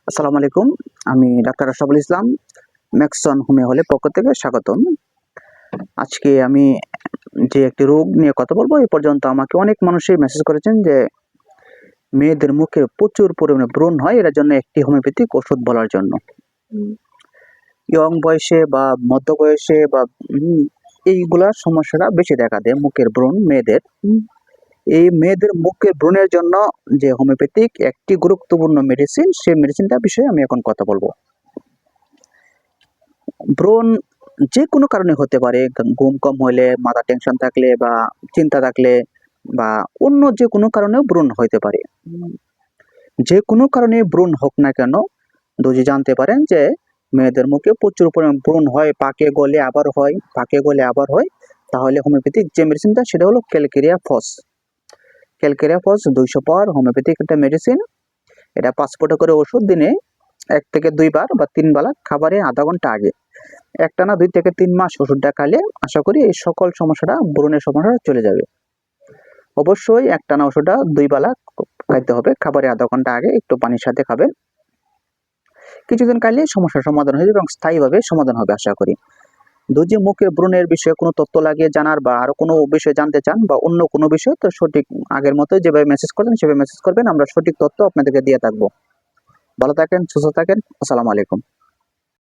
আসসালামু আলাইকুম। আমি doctor Ashraful Islam. Maxon homeo হলের পক্ষ থেকে স্বাগতম। আজকে আমি যে একটি রোগ নিয়ে কথা বলব, এ পর্যন্ত আমাকে অনেক মানুষই মেসেজ করেছেন যে মেয়েদের মুখে প্রচুর পরিমাণে ব্রণ হয়, এটার জন্য একটি হোমিওপ্যাথিক ওষুধ বলার জন্য। ইয়ং বয়সে বা মধ্য বয়সে বা এইগুলা সমস্যাটা বেশি দেখা দেয় মুখের ব্রণ মেয়েদের। এই মেয়েদের মুখের ব্রণের জন্য যে হোমিওপ্যাথিক একটি গুরুত্বপূর্ণ মেডিসিন, সেই মেডিসিনটা বিষয়ে আমি এখন কথা বলব। ব্রণ যে কোনো কারণে হতে পারে, ঘুম কম হলে, মাথা টেনশন থাকলে বা চিন্তা থাকলে বা অন্য যে কোনো কারণেও ব্রণ হইতে পারে। যে কোনো কারণে ব্রণ হোক না কেন, যদি জানতে পারেন যে মেয়েদের মুখে প্রচুর পরিমাণ ব্রণ হয়, পাকে গলে আবার হয়, পাকে গলে আবার হয়, তাহলে হোমিওপ্যাথিক যে মেডিসিনটা সেটা হলো ক্যালকেরিয়া ফস। ক্যালকেরিয়া ফস 200 পাওয়ার হোমিওপ্যাথিক একটা মেডিসিন। এটা 5 ফোঁটা করে ওষুধ দিনে 1 থেকে 2 বার বা 3 বেলা খাবারের আধা ঘন্টা আগে একটানা 2 থেকে 3 মাস ওষুধটা খাইলে আশা করি এই সকল সমস্যাটা, ব্রণের সমস্যাটা চলে যাবে। অবশ্যই একটানা ওষুধটা 2 বেলা খাইতে হবে, খাবারের আধা ঘন্টা আগে একটু পানির সাথে খাবেন। কিছুদিন খাইলে সমস্যার সমাধান হয়ে যাবে এবং স্থায়ীভাবে সমাধান হবে আশা করি। যদি মুখের ব্রণের বিষয়ে কোনো তথ্য লাগে জানার বা আরো কোনো বিষয় জানতে চান বা অন্য কোনো বিষয়, তো সঠিক আগের মতো যেভাবে মেসেজ করেন সেভাবে মেসেজ করবেন, আমরা সঠিক তথ্য আপনাদেরকে দিয়ে থাকবো। ভালো থাকেন, সুস্থ থাকেন। আসসালামু আলাইকুম।